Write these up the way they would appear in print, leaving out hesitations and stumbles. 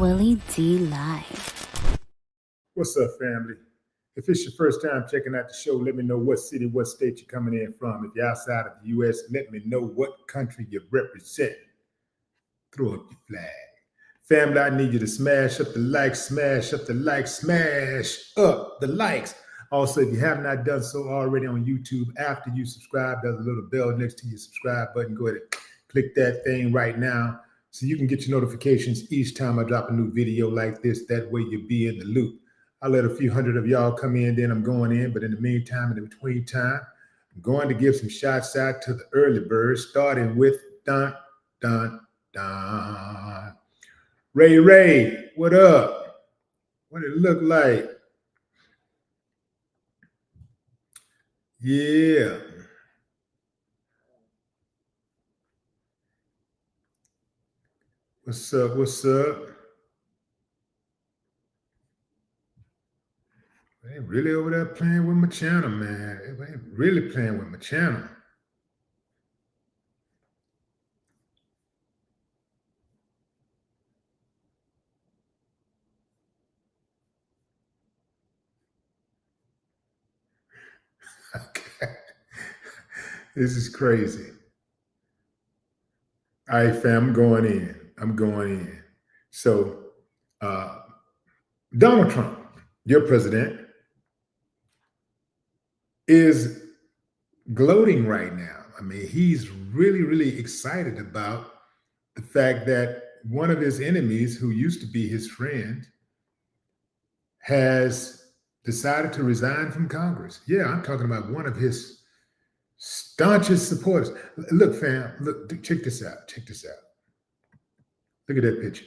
Willie D Live. What's up, family? If it's your first time checking out the show, let me know what city, what state you're coming in from. If you're outside of the U.S., let me know what country you represent. Throw up your flag. Family, I need you to smash up the likes, smash up the likes, smash up the likes. Also, if you have not done so already on YouTube, after you subscribe, there's a little bell next to your subscribe button. Go ahead and click that thing right now so you can get your notifications each time I drop a new video like this. That way you'll be in the loop. I'll let a few hundred of y'all come in, then I'm going in. But in the meantime, in the between time, I'm going to give some shots out to the early birds, starting with dun, dun, dun. Ray, what up? What it look like? Yeah. What's up? What's up? They really over there playing with my channel, man. They really playing with my channel. Okay. This is crazy. All right, fam, I'm going in. So, Donald Trump, your president, is gloating right now. I mean, he's really, really excited about the fact that one of his enemies, who used to be his friend, has decided to resign from Congress. Yeah, I'm talking about one of his staunchest supporters. Look, fam, look, check this out. Check this out. Look at that picture.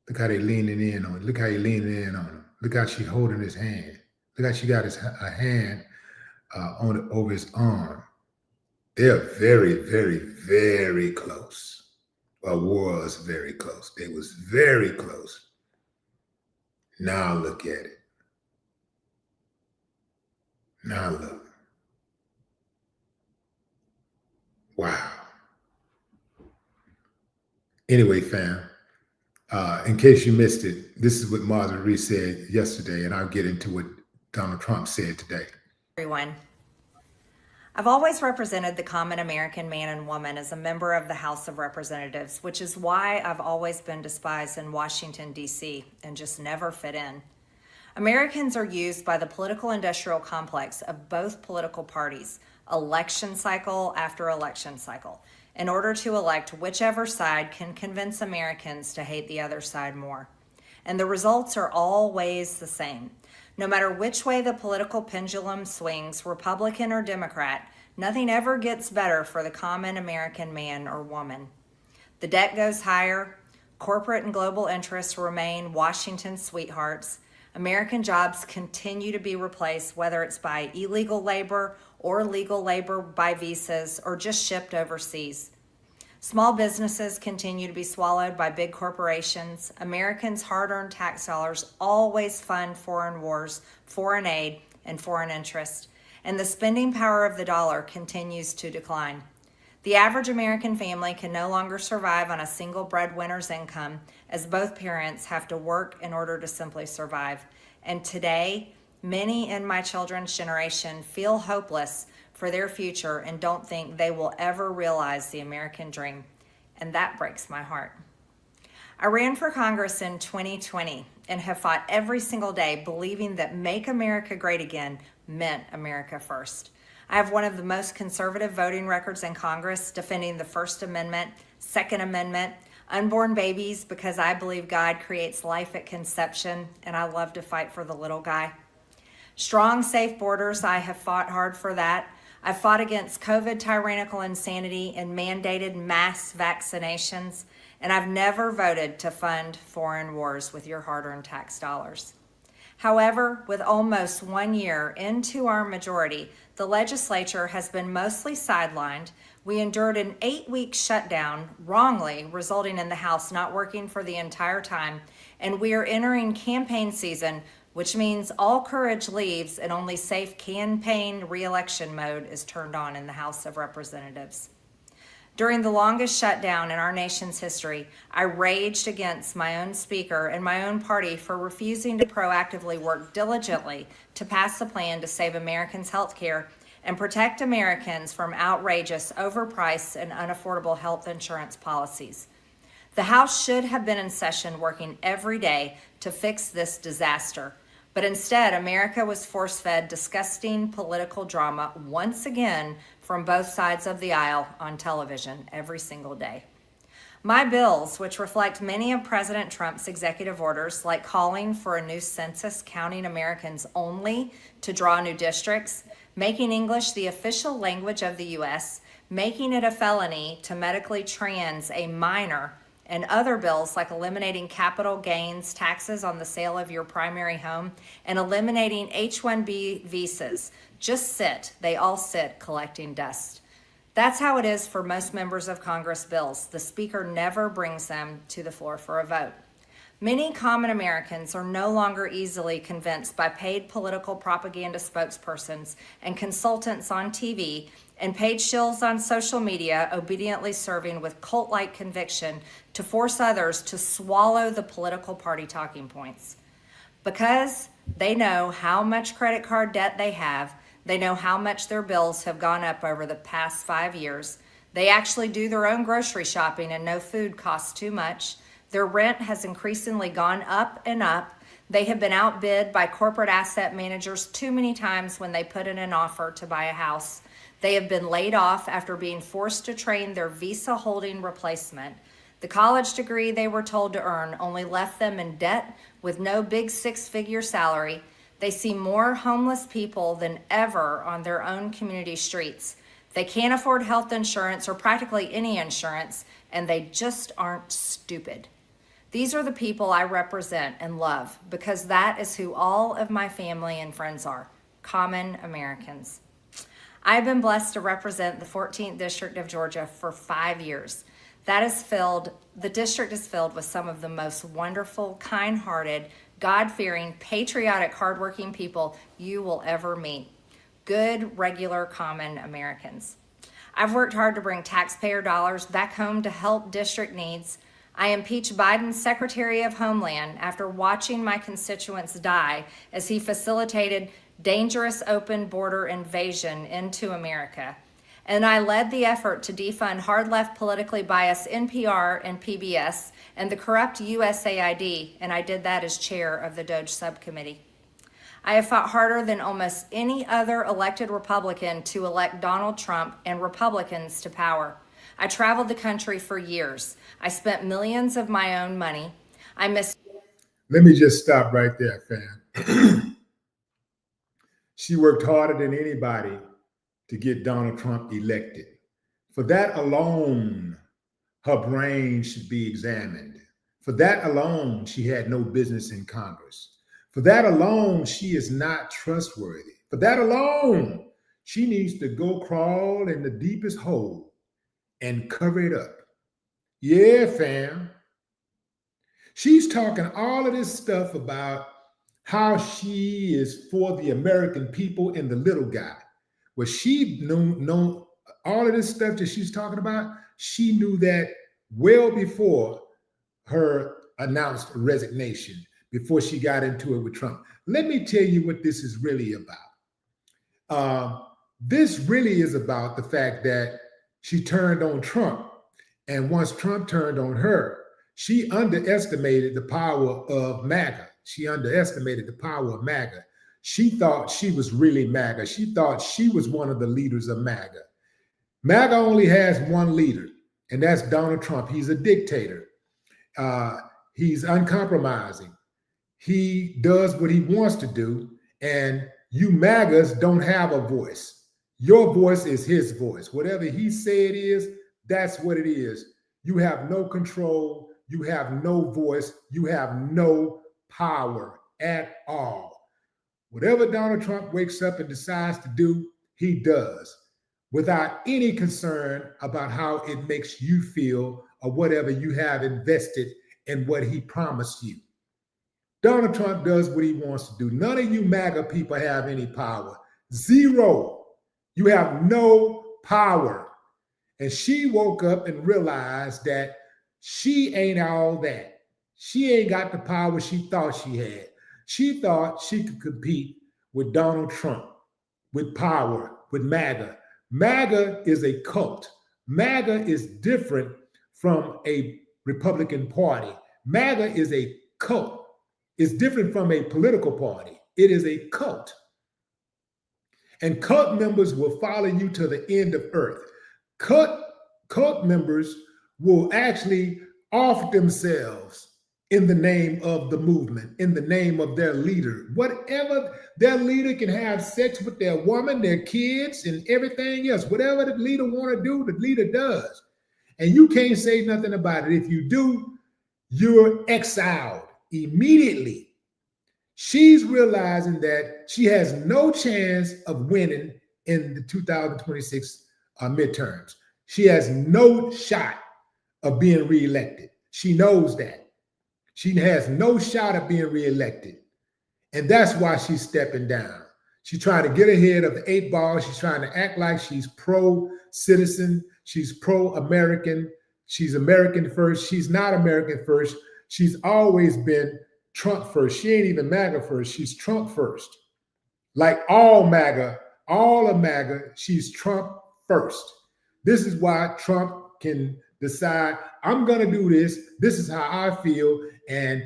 Look how they leaning in on it. Look how he leaning in on him. Look how she holding his hand. Look how she got a hand over his arm. They're very, very, very close. Or was very close. They was very close. Now look at it. Now look. Wow. Anyway, fam, in case you missed it, this is what Marjorie said yesterday, and I'll get into what Donald Trump said today. Everyone. I've always represented the common American man and woman as a member of the House of Representatives, which is why I've always been despised in Washington, D.C., and just never fit in. Americans are used by the political industrial complex of both political parties, election cycle after election cycle, in order to elect whichever side can convince Americans to hate the other side more. And the results are always the same. No matter which way the political pendulum swings, Republican or Democrat, nothing ever gets better for the common American man or woman. The debt goes higher, corporate and global interests remain Washington's sweethearts, American jobs continue to be replaced, whether it's by illegal labor or legal labor by visas or just shipped overseas. Small businesses continue to be swallowed by big corporations. Americans' hard-earned tax dollars always fund foreign wars, foreign aid, and foreign interest, and the spending power of the dollar continues to decline. The average American family can no longer survive on a single breadwinner's income, as both parents have to work in order to simply survive. And today, many in my children's generation feel hopeless for their future and don't think they will ever realize the American dream. And that breaks my heart. I ran for Congress in 2020 and have fought every single day believing that Make America Great Again meant America first. I have one of the most conservative voting records in Congress, defending the First Amendment, Second Amendment, unborn babies, because I believe God creates life at conception, and I love to fight for the little guy. Strong, safe borders, I have fought hard for that. I've fought against COVID tyrannical insanity and mandated mass vaccinations, and I've never voted to fund foreign wars with your hard-earned tax dollars. However, with almost 1 year into our majority, the legislature has been mostly sidelined. We endured an 8-week shutdown, wrongly, resulting in the House not working for the entire time, and we are entering campaign season, which means all courage leaves and only safe campaign re-election mode is turned on in the House of Representatives. During the longest shutdown in our nation's history, I raged against my own speaker and my own party for refusing to proactively work diligently to pass a plan to save Americans' health care and protect Americans from outrageous, overpriced, and unaffordable health insurance policies. The House should have been in session working every day to fix this disaster. But instead, America was force-fed disgusting political drama once again from both sides of the aisle on television every single day. My bills, which reflect many of President Trump's executive orders, like calling for a new census counting Americans only to draw new districts, making English the official language of the U.S., making it a felony to medically trans a minor, and other bills like eliminating capital gains taxes on the sale of your primary home and eliminating H-1B visas, they all sit collecting dust. That's how it is for most members of Congress bills. The Speaker never brings them to the floor for a vote. Many common Americans are no longer easily convinced by paid political propaganda spokespersons and consultants on TV and paid shills on social media obediently serving with cult-like conviction to force others to swallow the political party talking points. Because they know how much credit card debt they have, they know how much their bills have gone up over the past 5 years, they actually do their own grocery shopping and know food costs too much, their rent has increasingly gone up and up, they have been outbid by corporate asset managers too many times when they put in an offer to buy a house, they have been laid off after being forced to train their visa-holding replacement. The college degree they were told to earn only left them in debt with no big six-figure salary. They see more homeless people than ever on their own community streets. They can't afford health insurance or practically any insurance, and they just aren't stupid. These are the people I represent and love because that is who all of my family and friends are, common Americans. I've been blessed to represent the 14th District of Georgia for 5 years. The district is filled with some of the most wonderful, kind-hearted, God-fearing, patriotic, hardworking people you will ever meet. Good, regular, common Americans. I've worked hard to bring taxpayer dollars back home to help district needs. I impeached Biden's Secretary of Homeland after watching my constituents die as he facilitated dangerous open border invasion into America. And I led the effort to defund hard left politically biased NPR and PBS and the corrupt USAID, and I did that as chair of the DOJ subcommittee. I have fought harder than almost any other elected Republican to elect Donald Trump and Republicans to power. I traveled the country for years. I spent millions of my own money. Let me just stop right there, fam. She worked harder than anybody to get Donald Trump elected. For that alone, her brain should be examined. For that alone, she had no business in Congress. For that alone, she is not trustworthy. For that alone, she needs to go crawl in the deepest hole and cover it up. Yeah, fam. She's talking all of this stuff about how she is for the American people and the little guy. Well, she knew all of this stuff that she's talking about. She knew that well before her announced resignation, before she got into it with Trump. Let me tell you what this is really about. This really is about the fact that she turned on Trump. And once Trump turned on her, she underestimated the power of MAGA. She underestimated the power of MAGA. She thought she was really MAGA. She thought she was one of the leaders of MAGA. MAGA only has one leader, and that's Donald Trump. He's a dictator. He's uncompromising. He does what he wants to do, and you MAGAs don't have a voice. Your voice is his voice. Whatever he said is, that's what it is. You have no control. You have no voice. You have no power at all. Whatever Donald Trump wakes up and decides to do, he does, without any concern about how it makes you feel or whatever you have invested in what he promised you. Donald Trump does what he wants to do. None of you MAGA people have any power. Zero. You have no power. And she woke up and realized that she ain't all that. She ain't got the power she thought she had. She thought she could compete with Donald Trump, with power, with MAGA. MAGA is a cult. MAGA is different from a Republican Party. MAGA is a cult. It's different from a political party. It is a cult. And cult members will follow you to the end of earth. Cult members will actually off themselves in the name of the movement, in the name of their leader. Whatever their leader can have sex with their woman, their kids, and everything else. Whatever the leader want to do, the leader does. And you can't say nothing about it. If you do, you're exiled immediately. She's realizing that she has no chance of winning in the 2026 midterms. She has no shot of being reelected. She knows that. She has no shot of being reelected. And that's why she's stepping down. She's trying to get ahead of the 8 ball. She's trying to act like she's pro-citizen. She's pro-American. She's American first. She's not American first. She's always been Trump first. She ain't even MAGA first. She's Trump first. Like all of MAGA, she's Trump first. This is why Trump can decide, I'm going to do this. This is how I feel. And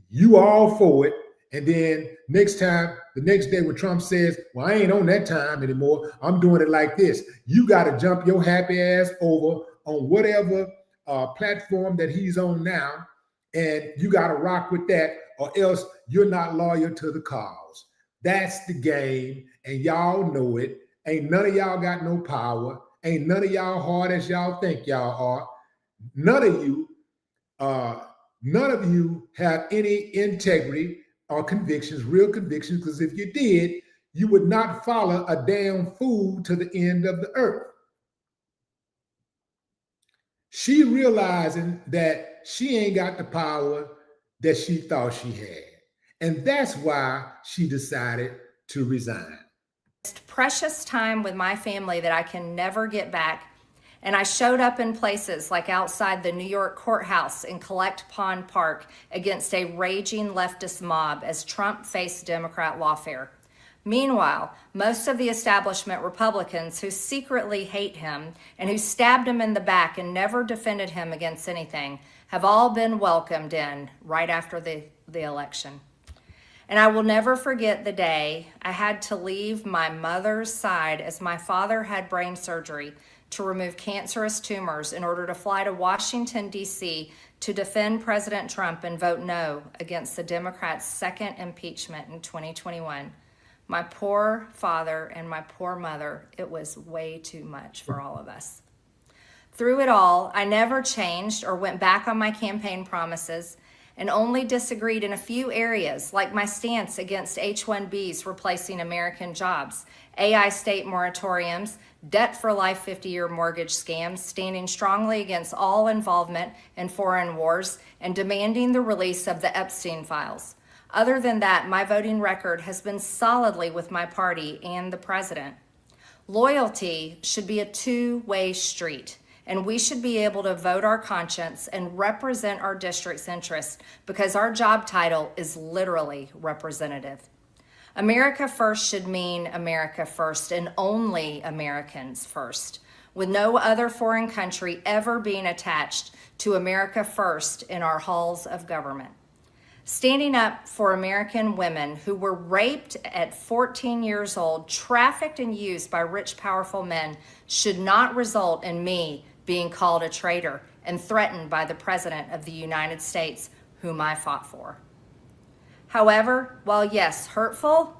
you all for it. And then the next day when Trump says, well, I ain't on that time anymore. I'm doing it like this. You got to jump your happy ass over on whatever platform that he's on now. And you got to rock with that, or else you're not loyal to the cause. That's the game, and y'all know it. Ain't none of y'all got no power. Ain't none of y'all hard as y'all think y'all are. None of you have any integrity or convictions, real convictions, because if you did, you would not follow a damn fool to the end of the earth. She realizing that she ain't got the power that she thought she had. And that's why she decided to resign. Precious time with my family that I can never get back. And I showed up in places like outside the New York courthouse in Collect Pond Park against a raging leftist mob as Trump faced Democrat lawfare. Meanwhile, most of the establishment Republicans who secretly hate him and who stabbed him in the back and never defended him against anything have all been welcomed in right after the election. And I will never forget the day I had to leave my mother's side as my father had brain surgery to remove cancerous tumors in order to fly to Washington, D.C. to defend President Trump and vote no against the Democrats' second impeachment in 2021. My poor father and my poor mother, it was way too much for all of us. Through it all, I never changed or went back on my campaign promises and only disagreed in a few areas, like my stance against H-1Bs replacing American jobs, AI state moratoriums, debt for life 50-year mortgage scams, standing strongly against all involvement in foreign wars, and demanding the release of the Epstein files. Other than that, my voting record has been solidly with my party and the president. Loyalty should be a two-way street, and we should be able to vote our conscience and represent our district's interests because our job title is literally representative. America first should mean America first and only Americans first, with no other foreign country ever being attached to America first in our halls of government. Standing up for American women who were raped at 14 years old, trafficked and used by rich, powerful men should not result in me being called a traitor and threatened by the President of the United States, whom I fought for. However, while yes, hurtful,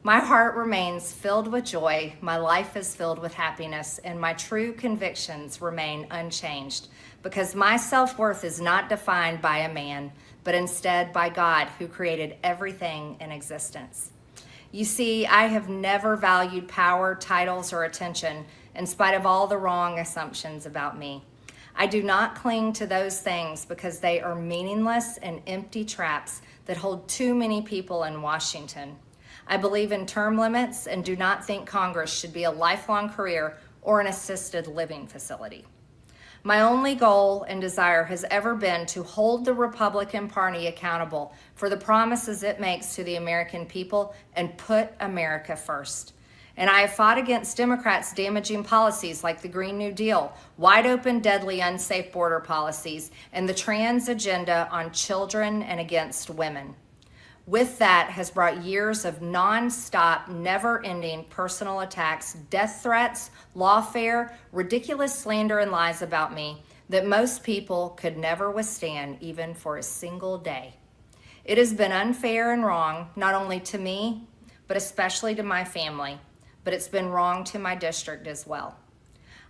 my heart remains filled with joy, my life is filled with happiness, and my true convictions remain unchanged because my self-worth is not defined by a man, but instead by God who created everything in existence. You see, I have never valued power, titles, or attention in spite of all the wrong assumptions about me. I do not cling to those things because they are meaningless and empty traps that hold too many people in Washington. I believe in term limits and do not think Congress should be a lifelong career or an assisted living facility. My only goal and desire has ever been to hold the Republican Party accountable for the promises it makes to the American people and put America first. And I have fought against Democrats' damaging policies like the Green New Deal, wide open, deadly, unsafe border policies, and the trans agenda on children and against women. With that has brought years of non-stop, never-ending personal attacks, death threats, lawfare, ridiculous slander and lies about me that most people could never withstand even for a single day. It has been unfair and wrong, not only to me, but especially to my family, but it's been wrong to my district as well.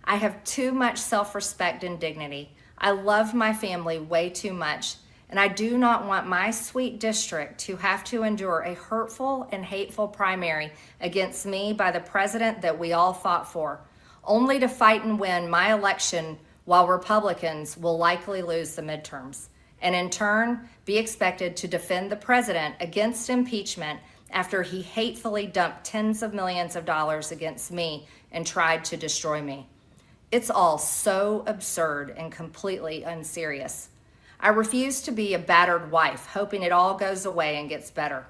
I have too much self-respect and dignity. I love my family way too much, and I do not want my sweet district to have to endure a hurtful and hateful primary against me by the president that we all fought for, only to fight and win my election while Republicans will likely lose the midterms, and in turn be expected to defend the president against impeachment after he hatefully dumped tens of millions of dollars against me and tried to destroy me. It's all so absurd and completely unserious. I refuse to be a battered wife, hoping it all goes away and gets better.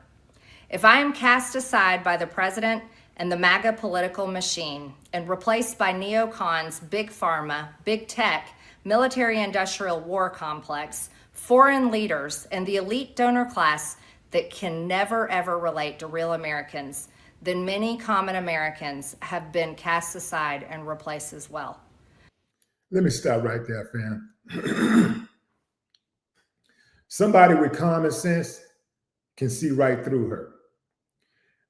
If I am cast aside by the president and the MAGA political machine and replaced by neocons, big pharma, big tech, military-industrial war complex, foreign leaders, and the elite donor class that can never ever relate to real Americans, then many common Americans have been cast aside and replaced as well. Let me stop right there, fam. Somebody with common sense can see right through her.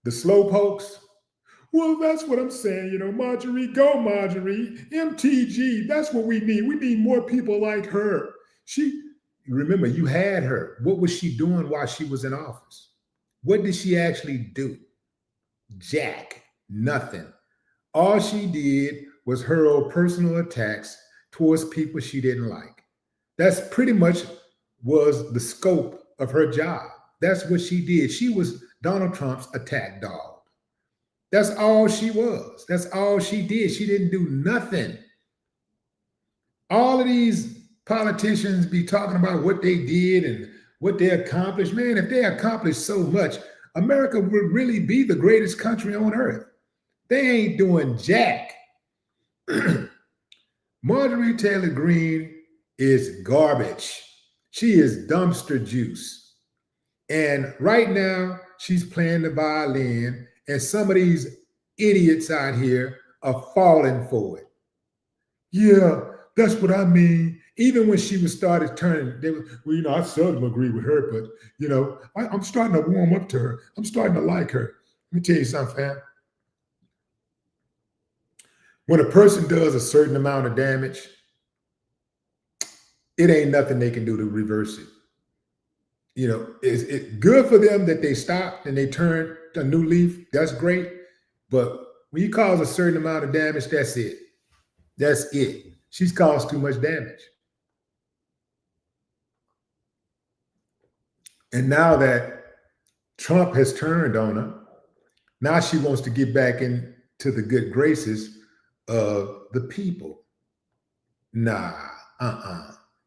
The slow pokes, well, that's what I'm saying, Marjorie, go Marjorie, MTG, that's what we need. We need more people like her. Remember, you had her. What was she doing while she was in office? What did she actually do? Jack, nothing. All she did was hurl personal attacks towards people she didn't like. That's pretty much was the scope of her job. That's what she did. She was Donald Trump's attack dog. That's all she was. That's all she did. She didn't do nothing. All of these politicians be talking about what they did and what they accomplished. Man, if they accomplished so much, America would really be the greatest country on earth. They ain't doing jack. Marjorie Taylor Greene is garbage. She is dumpster juice. And right now, she's playing the violin, and some of these idiots out here are falling for it. Yeah, that's what I mean. Even when she was started turning, they were, well, I seldom agree with her, but, I'm starting to warm up to her. I'm starting to like her. Let me tell you something, fam. When a person does a certain amount of damage, it ain't nothing they can do to reverse it. It's good for them that they stopped and they turned a new leaf. That's great. But when you cause a certain amount of damage, that's it. That's it. She's caused too much damage. And now that Trump has turned on her, now she wants to get back into the good graces of the people. Nah,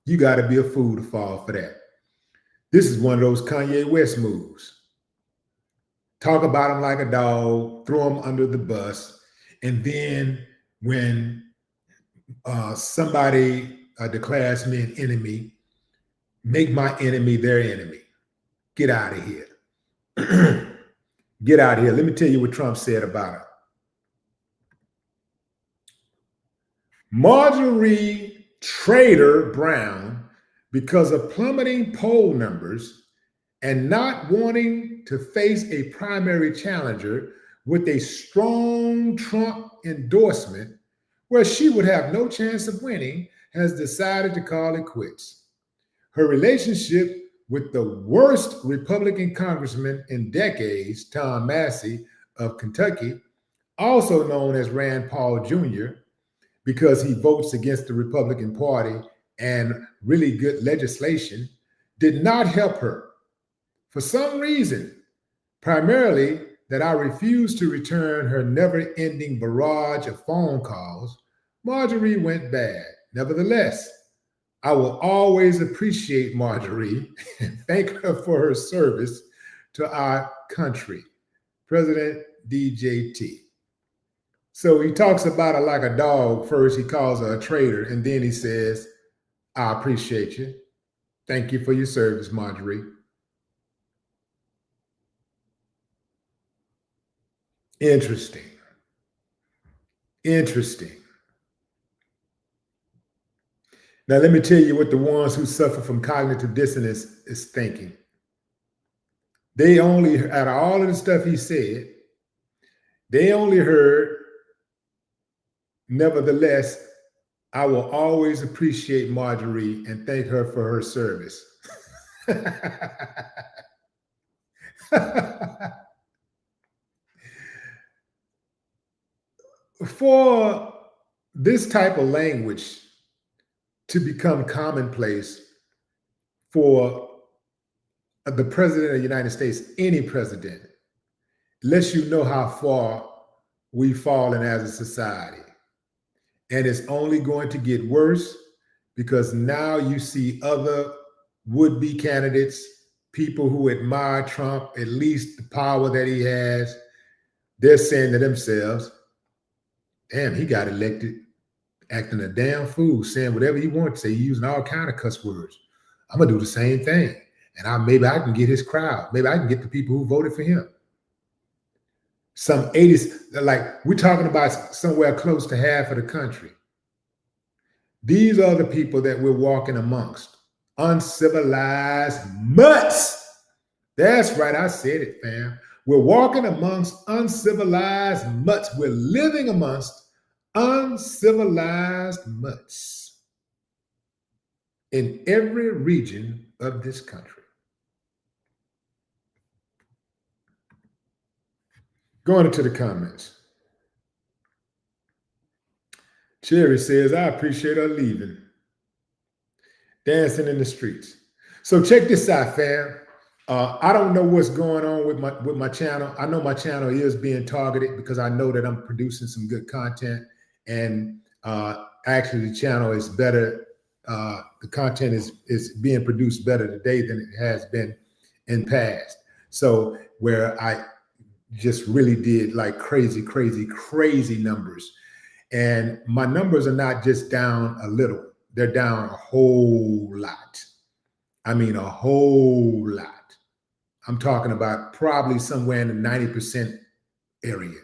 You got to be a fool to fall for that. This is one of those Kanye West moves. Talk about him like a dog, throw him under the bus, and then when somebody declares me an enemy, make my enemy their enemy. Get out of here. Get out of here. Let me tell you what Trump said about her. Marjorie Trader Brown, because of plummeting poll numbers and not wanting to face a primary challenger with a strong Trump endorsement, where she would have no chance of winning, has decided to call it quits. Her relationship with the worst Republican congressman in decades, Tom Massey of Kentucky, also known as Rand Paul Jr., because he votes against the Republican Party and really good legislation, did not help her. For some reason, primarily that I refused to return her never-ending barrage of phone calls, Marjorie went bad. Nevertheless, I will always appreciate Marjorie and thank her for her service to our country. President DJT. So he talks about her like a dog. First, he calls her a traitor, and then he says, I appreciate you. Thank you for your service, Marjorie. Interesting. Interesting. Now, let me tell you what the ones who suffer from cognitive dissonance is thinking. They only, out of all of the stuff he said, they only heard, nevertheless, I will always appreciate Marjorie and thank her for her service. For this type of language to become commonplace for the president of the United States, any president, lets you know how far we've fallen as a society. And it's only going to get worse because now you see other would-be candidates, people who admire Trump, at least the power that he has, they're saying to themselves, damn, he got elected acting a damn fool, saying whatever he wants to say, using all kind of cuss words. I'm gonna do the same thing. And maybe I can get his crowd. Maybe I can get the people who voted for him. Some 80s, like we're talking about somewhere close to half of the country. These are the people that we're walking amongst. Uncivilized mutts. That's right, I said it, fam. We're walking amongst uncivilized mutts. We're living amongst uncivilized mutts in every region of this country. Going into the comments. Cherry says, I appreciate her leaving. Dancing in the streets. So check this out, fam. I don't know what's going on with my channel. I know my channel is being targeted because I know that I'm producing some good content, and actually the channel is better. The content is being produced better today than it has been in past. So where I just really did like crazy numbers, and my numbers are not just down a little; they're down a whole lot. I mean, a whole lot. I'm talking about probably somewhere in the 90% area,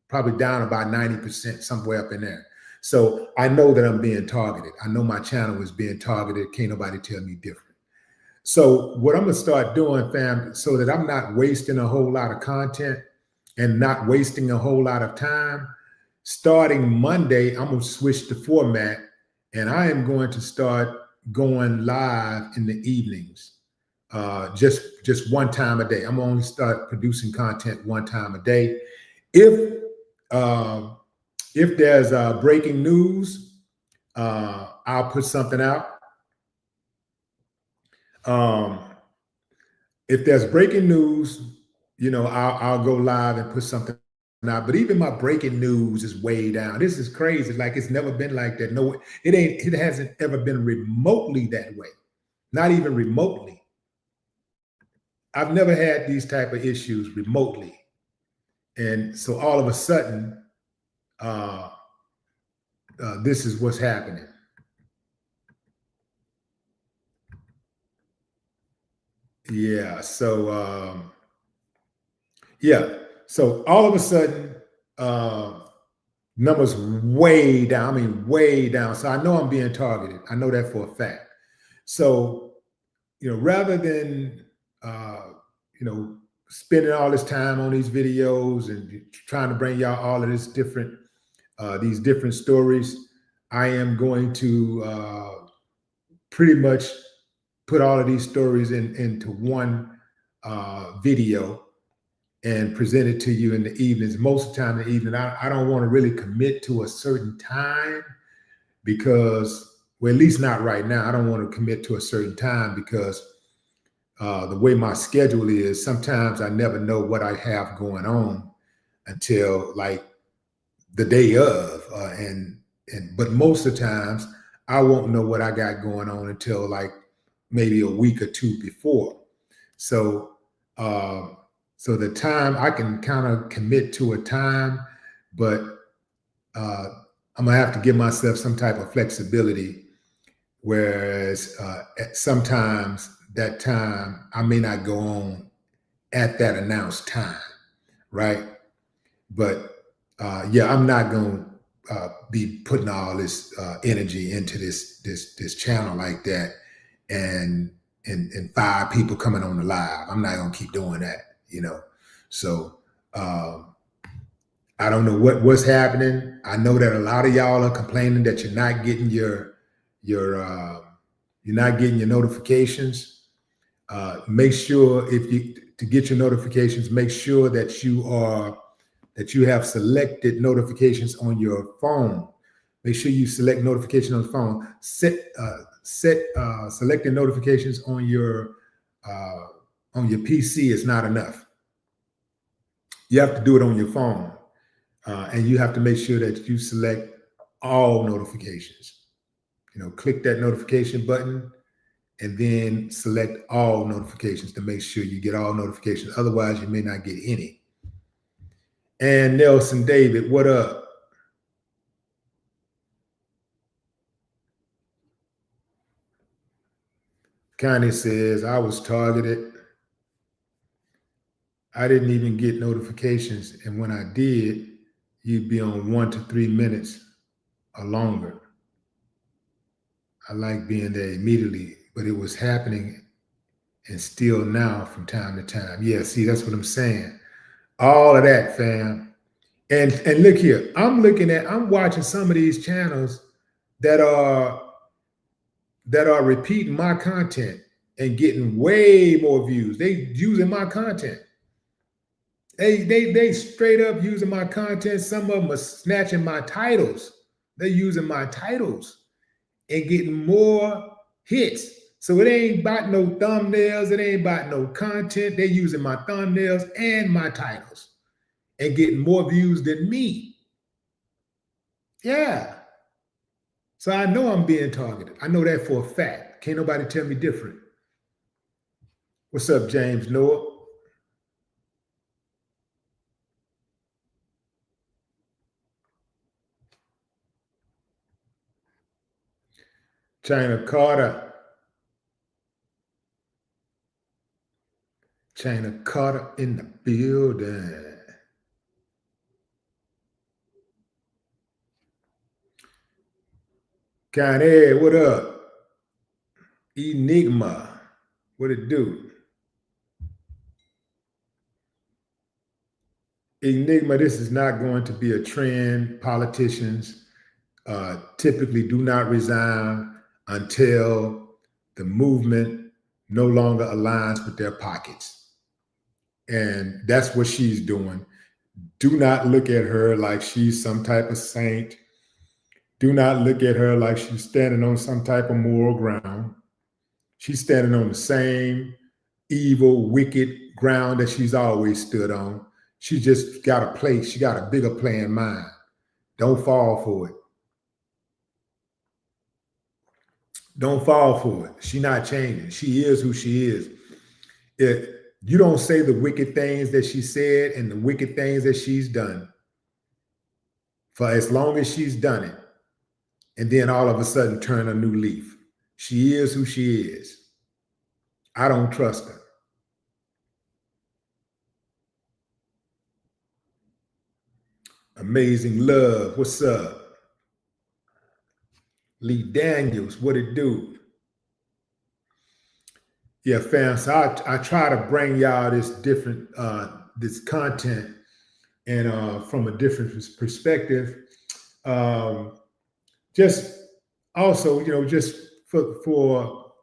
probably down about 90%, somewhere up in there. So I know that I'm being targeted. I know my channel is being targeted. Can't nobody tell me different. So what I'm gonna start doing, fam, so that I'm not wasting a whole lot of content and not wasting a whole lot of time, starting Monday, I'm gonna switch the format, and I am going to start going live in the evenings. Just one time a day. I'm only start producing content one time a day. If there's breaking news, I'll put something out. If there's breaking news, you know, I'll go live and put something out. But even my breaking news is way down. This is crazy. Like it's never been like that. No, it hasn't ever been remotely that way. Not even remotely. I've never had these type of issues remotely. And so all of a sudden, this is what's happening. Yeah, so so all of a sudden, numbers way down. I mean, way down. So I know I'm being targeted. I know that for a fact. So, you know, rather than you know, spending all this time on these videos and trying to bring y'all all of this different, these different stories, I am going to pretty much put all of these stories into one video and present it to you in the evenings. Most of the time in the evening, I don't want to really commit to a certain time because, well, at least not right now. I don't want to commit to a certain time because the way my schedule is, sometimes I never know what I have going on until like the day of, but most of the times I won't know what I got going on until like maybe a week or two before. So, so the time I can kind of commit to a time, but I'm gonna have to give myself some type of flexibility. Whereas sometimes that time I may not go on at that announced time, right? But yeah, I'm not gonna be putting all this energy into this channel like that, and 5 people coming on the live. I'm not gonna keep doing that, you know. So I don't know what's happening. I know that a lot of y'all are complaining that you're not getting your you're not getting your notifications. Make sure to get your notifications, make sure that you have selected notifications on your phone. Make sure you select notification on the phone. Selecting notifications on your PC is not enough. You have to do it on your phone, and you have to make sure that you select all notifications. You know, click that notification button and then select all notifications to make sure you get all notifications. Otherwise, you may not get any. And Nelson David, what up? Connie says, I was targeted. I didn't even get notifications. And when I did, you'd be on 1 to 3 minutes or longer. I like being there immediately, but it was happening and still now from time to time. Yeah, see, that's what I'm saying. All of that, fam. And look here, I'm watching some of these channels that are repeating my content and getting way more views. They using my content. They straight up using my content. Some of them are snatching my titles. They're using my titles and getting more hits. So it ain't about no thumbnails. It ain't about no content. They're using my thumbnails and my titles and getting more views than me. Yeah. So I know I'm being targeted. I know that for a fact. Can't nobody tell me different. What's up, James Noah? China Carter. China Carter in the building. Connie, what up? Enigma, what it do? Enigma, this is not going to be a trend. Politicians typically do not resign until the movement no longer aligns with their pockets. And that's what she's doing. Do not look at her like she's some type of saint. Do not look at her like she's standing on some type of moral ground. She's standing on the same evil, wicked ground that she's always stood on. She just got a place. She got a bigger play in mind. Don't fall for it. Don't fall for it. She's not changing. She is who she is. You don't say the wicked things that she said and the wicked things that she's done for as long as she's done it, and then all of a sudden turn a new leaf. She is who she is. I don't trust her. Amazing Love, what's up? Lee Daniels, what it do? Yeah, fam. So I try to bring y'all this different this content and from a different perspective. Just also, you know, just for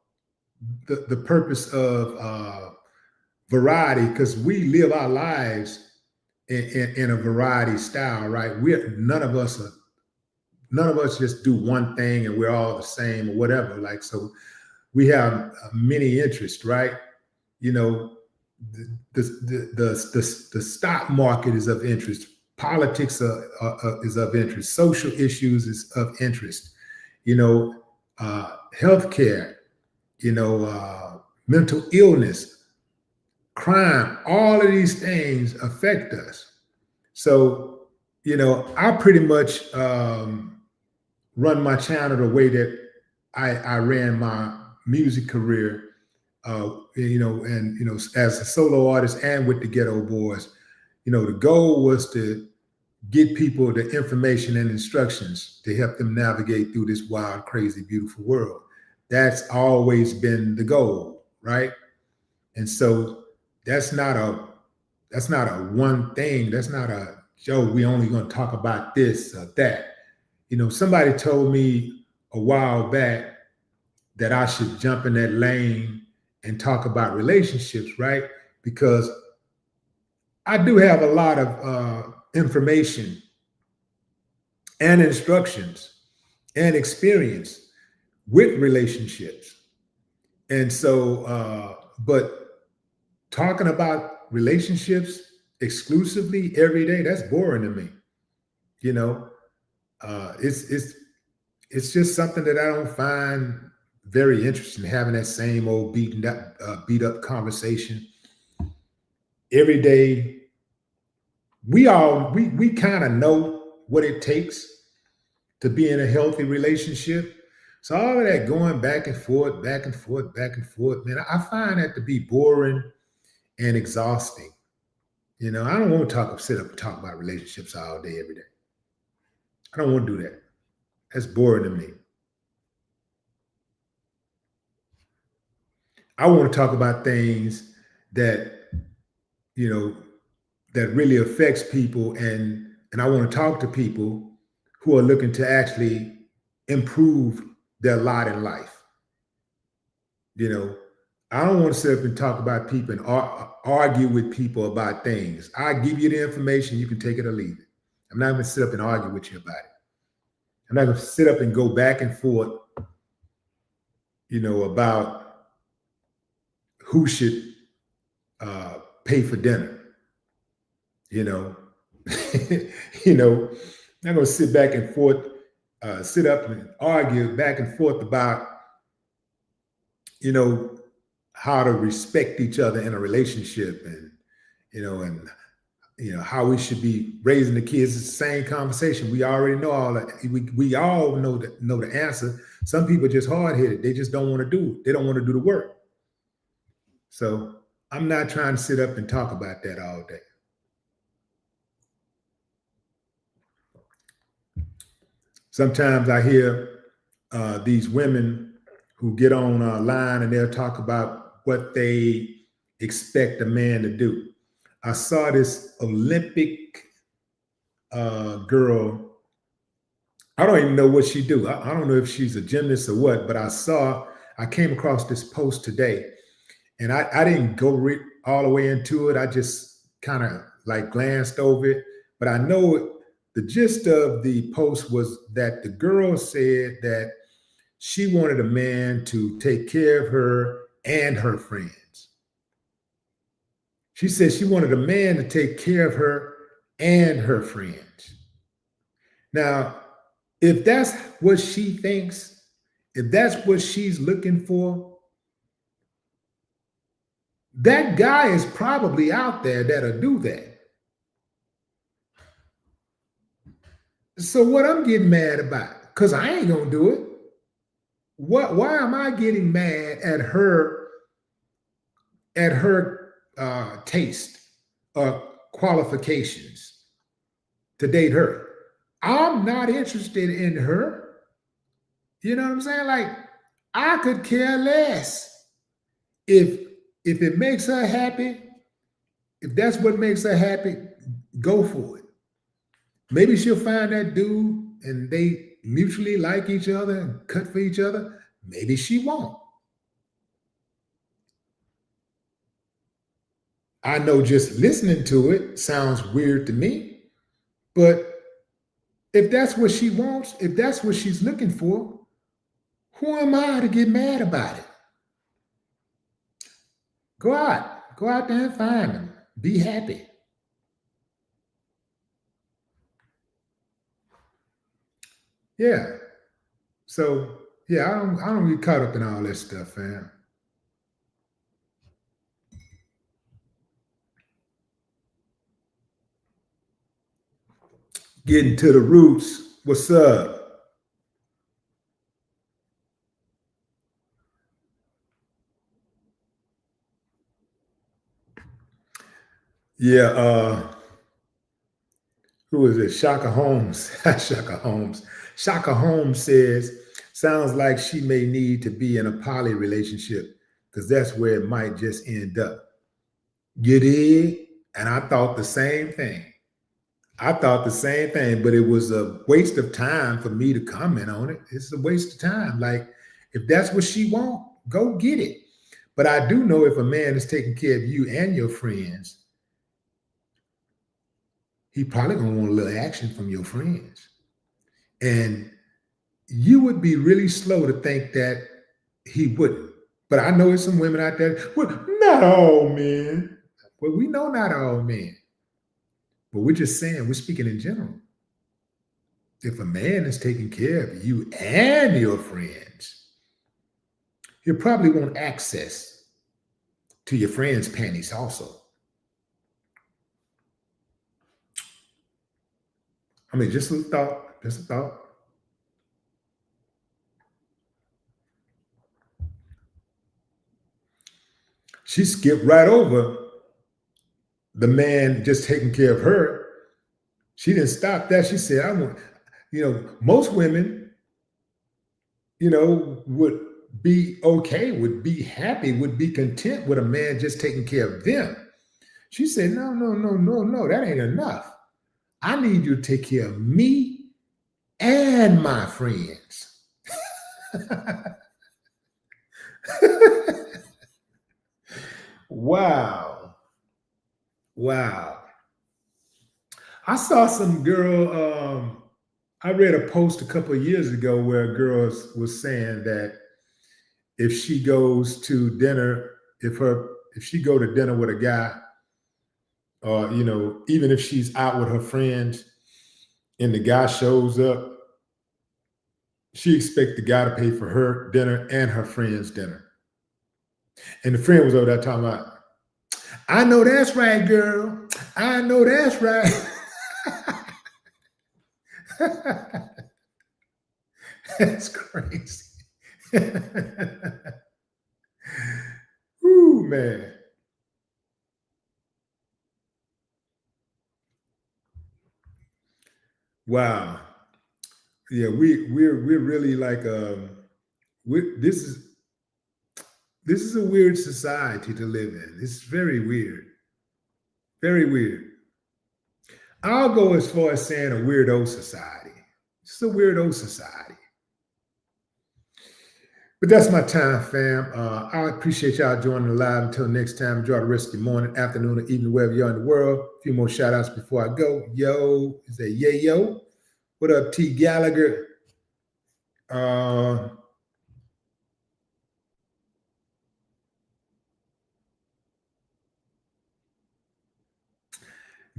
the purpose of variety, because we live our lives in a variety style, right? None of us just do one thing and we're all the same or whatever. Like, so we have many interests, right? You know, the stock market is of interest. Politics is of interest. Social issues is of interest. You know, healthcare, mental illness, crime, all of these things affect us. So, I pretty much run my channel the way that I ran my music career, as a solo artist and with the Ghetto Boys. The goal was to get people the information and instructions to help them navigate through this wild, crazy, beautiful world. That's always been the goal, right? And so that's not a one thing. That's not a Joe. We only going to talk about this or that. Somebody told me a while back that I should jump in that lane and talk about relationships, right? Because I do have a lot of information and instructions and experience with relationships. And so, but talking about relationships exclusively every day, that's boring to me. It's just something that I don't find very interesting, having that same old beat up conversation every day. We kind of know what it takes to be in a healthy relationship. So all of that going back and forth, back and forth, back and forth, man, I find that to be boring and exhausting. I don't want to sit up and talk about relationships all day, every day. I don't want to do that. That's boring to me. I want to talk about things that, that really affects people, and I want to talk to people who are looking to actually improve their lot in life. I don't want to sit up and talk about people and argue with people about things. I give you the information, you can take it or leave it. I'm not going to sit up and argue with you about it. I'm not going to sit up and go back and forth, about who should pay for dinner. I'm not going to sit back and forth, sit up and argue back and forth about, how to respect each other in a relationship, and how we should be raising the kids. It's the same conversation. We already know all that. We all know the answer. Some people are just hard-headed. They just don't want to do it. They don't want to do the work. So I'm not trying to sit up and talk about that all day. Sometimes I hear these women who get on line and they'll talk about what they expect a man to do. I saw this Olympic girl. I don't even know what she do. I don't know if she's a gymnast or what, but I came across this post today, and I didn't go all the way into it. I just kind of like glanced over it, but I know the gist of the post was that the girl said that she wanted a man to take care of her and her friends. She said she wanted a man to take care of her and her friends. Now, if that's what she thinks, if that's what she's looking for, that guy is probably out there that'll do that. So what I'm getting mad about, because I ain't gonna do it. Why am I getting mad at her taste or qualifications to date her? I'm not interested in her. You know what I'm saying? Like, I could care less. If it makes her happy, if that's what makes her happy, go for it. Maybe she'll find that dude and they mutually like each other and cut for each other. Maybe she won't. I know just listening to it sounds weird to me, but if that's what she wants, if that's what she's looking for, who am I to get mad about it? Go out there and find them. Be happy. Yeah. So Yeah, I don't get caught up in all that stuff, fam. Getting to the roots. What's up? Yeah, who is it? Shaka Holmes. Shaka Holmes. Shaka Holmes says, sounds like she may need to be in a poly relationship because that's where it might just end up. You did? And I thought the same thing. I thought the same thing, but it was a waste of time for me to comment on it. It's a waste of time. Like, if that's what she want, go get it. But I do know if a man is taking care of you and your friends, he probably gonna want a little action from your friends. And you would be really slow to think that he wouldn't. But I know there's some women out there, well, not all men. Well, we know not all men. But we're just saying, we're speaking in general. If a man is taking care of you and your friends, he'll probably want access to your friends' panties also. I mean, just a thought, just a thought. She skipped right over the man just taking care of her. She didn't stop that. She said, I want, most women, would be okay, would be happy, would be content with a man just taking care of them. She said, no, no, no, no, no, that ain't enough. I need you to take care of me and my friends. Wow. Wow. I saw some girl, I read a post a couple of years ago where a girl was saying that if she goes to dinner, if she go to dinner with a guy, or even if she's out with her friends and the guy shows up, she expects the guy to pay for her dinner and her friend's dinner. And the friend was over there talking about, I know that's right, girl. I know that's right. That's crazy. Ooh, man. Wow. Yeah, we're really like this is a weird society to live in. It's very weird. Very weird. I'll go as far as saying a weirdo society. It's a weirdo society. But that's my time, fam. I appreciate y'all joining the live. Until next time, enjoy the rest of your morning, afternoon, or evening, wherever you're in the world. A few more shout outs before I go. Yo, is that yo? What up, T Gallagher?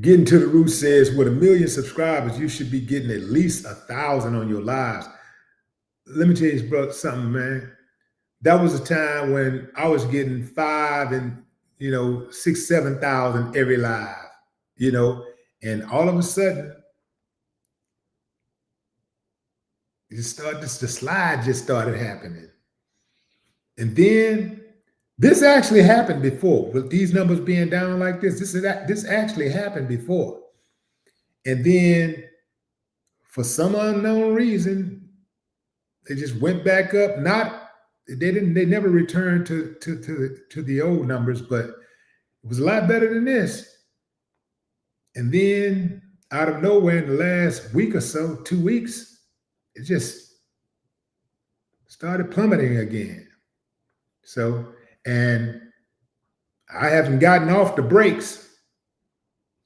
Getting to the Root says, with 1 million subscribers, you should be getting at least 1,000 on your lives. Let me tell you, bro, something, man. That was a time when I was getting 5 and 6, 7,000 every live, and all of a sudden, the slide just started happening. And then this actually happened before, with these numbers being down like this. This actually happened before. And then for some unknown reason, they just went back up. They never returned to the old numbers, but it was a lot better than this. And then out of nowhere in the last week or so, 2 weeks, it just started plummeting again. So, and I haven't gotten off the brakes,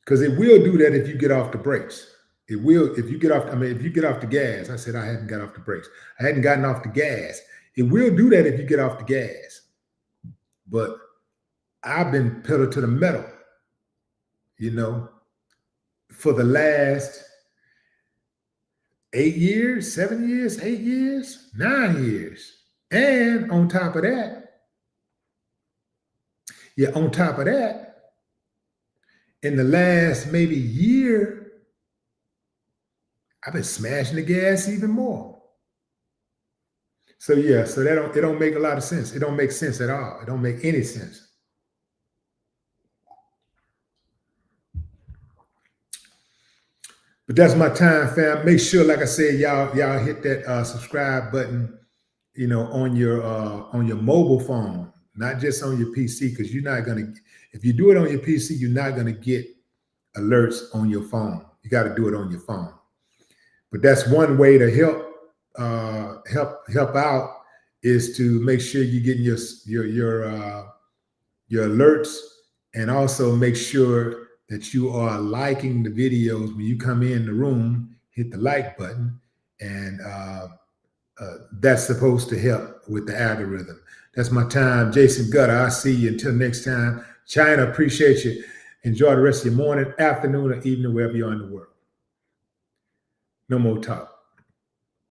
because it will do that if you get off the brakes. It will, if you get off, if you get off the gas. I said I hadn't got off the brakes. I hadn't gotten off the gas. It will do that if you get off the gas. But I've been pedal to the metal, for the last 8 years, 7 years, 8 years, 9 years. And on top of that, in the last maybe year, I've been smashing the gas even more. So yeah, so it don't make a lot of sense. It don't make sense at all. It don't make any sense. But that's my time, fam. Make sure, like I said, y'all hit that subscribe button, on your mobile phone, not just on your PC, because you're not gonna. If you do it on your PC, you're not gonna get alerts on your phone. You got to do it on your phone. But that's one way to help out, is to make sure you're getting your alerts, and also make sure that you are liking the videos when you come in the room. Hit the like button, and that's supposed to help with the algorithm. That's my time, Jason Gutter. I'll see you until next time. China, appreciate you. Enjoy the rest of your morning, afternoon, or evening, wherever you are in the world. No more talk.